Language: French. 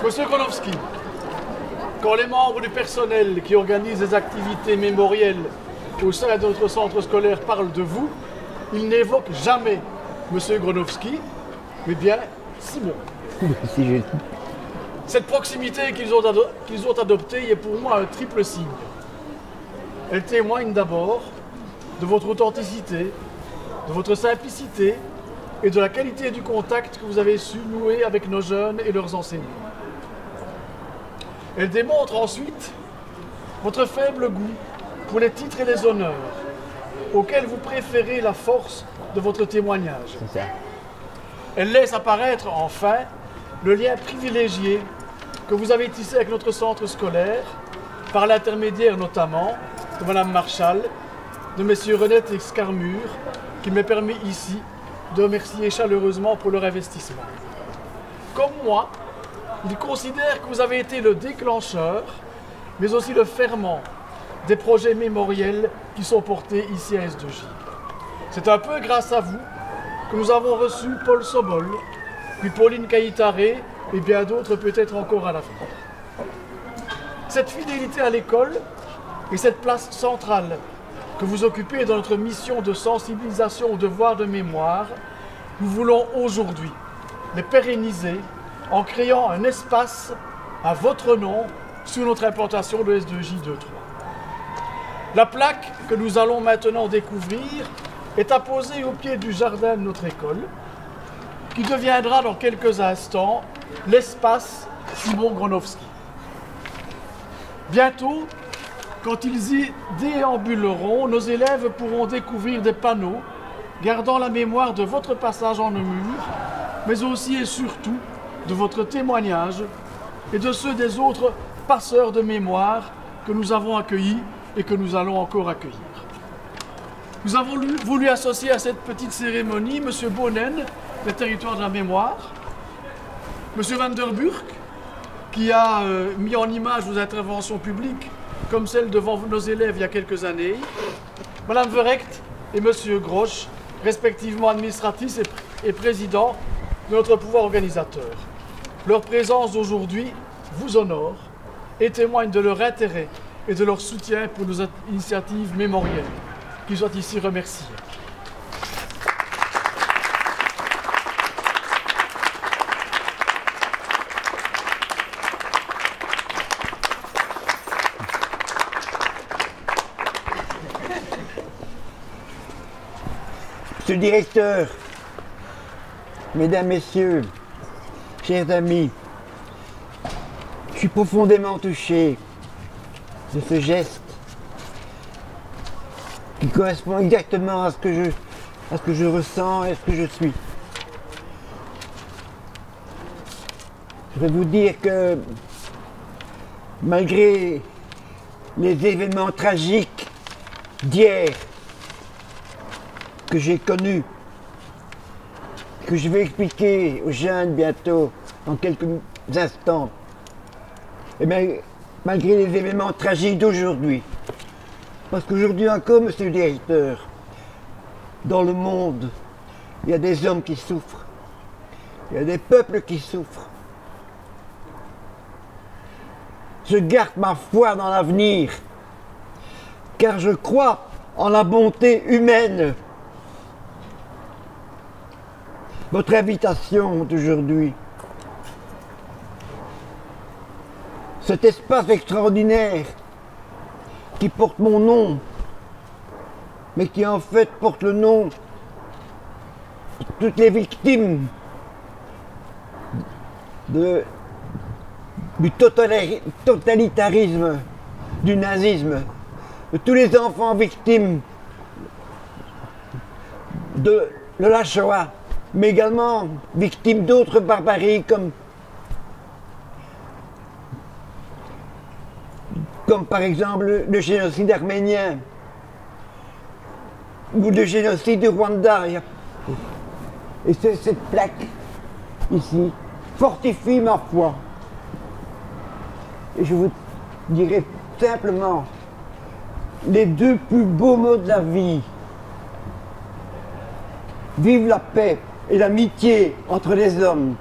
Monsieur Gronowski, quand les membres du personnel qui organisent des activités mémorielles au sein de notre centre scolaire parlent de vous, ils n'évoquent jamais Monsieur Gronowski, mais bien Simon. Si je... Cette proximité qu'ils ont adoptée est pour moi un triple signe. Elle témoigne d'abord de votre authenticité, de votre simplicité et de la qualité du contact que vous avez su nouer avec nos jeunes et leurs enseignants. Elle démontre ensuite votre faible goût pour les titres et les honneurs, auxquels vous préférez la force de votre témoignage. C'est ça. Elle laisse apparaître enfin le lien privilégié que vous avez tissé avec notre centre scolaire, par l'intermédiaire notamment de Mme Marchal, de M. Renet et Scarmure, qui m'est permis ici de remercier chaleureusement pour leur investissement. Comme moi, il considère que vous avez été le déclencheur, mais aussi le ferment des projets mémoriels qui sont portés ici à S2J. C'est un peu grâce à vous que nous avons reçu Paul Sobol, puis Pauline Caïtaré et bien d'autres peut-être encore à l'avenir. Cette fidélité à l'école et cette place centrale que vous occupez dans notre mission de sensibilisation au devoir de mémoire, nous voulons aujourd'hui les pérenniser en créant un espace à votre nom sous notre implantation de S2J 2.3. La plaque que nous allons maintenant découvrir est apposée au pied du jardin de notre école, qui deviendra dans quelques instants l'espace Simon Gronowski. Bientôt, quand ils y déambuleront, nos élèves pourront découvrir des panneaux gardant la mémoire de votre passage en Namur, mais aussi et surtout de votre témoignage et de ceux des autres passeurs de mémoire que nous avons accueillis et que nous allons encore accueillir. Nous avons voulu associer à cette petite cérémonie M. Bonen, des territoires de la mémoire, M. Van der Burg, qui a mis en image vos interventions publiques, comme celle devant nos élèves il y a quelques années, Mme Verrecht et M. Grosch, respectivement administratrices et présidents de notre pouvoir organisateur. Leur présence aujourd'hui vous honore et témoigne de leur intérêt et de leur soutien pour nos initiatives mémorielles. Qu'ils soient ici remerciés. Monsieur le directeur, mesdames, messieurs, chers amis, je suis profondément touché de ce geste qui correspond exactement à ce que je ressens et à ce que je suis. Je vais vous dire que malgré les événements tragiques d'hier que j'ai connus, que je vais expliquer aux jeunes bientôt, dans quelques instants, et bien, malgré les événements tragiques d'aujourd'hui, parce qu'aujourd'hui encore, monsieur le directeur, dans le monde, il y a des hommes qui souffrent, il y a des peuples qui souffrent. Je garde ma foi dans l'avenir, car je crois en la bonté humaine. Votre invitation d'aujourd'hui, cet espace extraordinaire qui porte mon nom, mais qui en fait porte le nom de toutes les victimes du totalitarisme, du nazisme, de tous les enfants victimes de la Shoah, mais également victimes d'autres barbaries comme par exemple le génocide arménien ou le génocide du Rwanda. Et cette plaque ici fortifie ma foi. Et je vous dirai simplement les deux plus beaux mots de la vie. Vive la paix et l'amitié entre les hommes.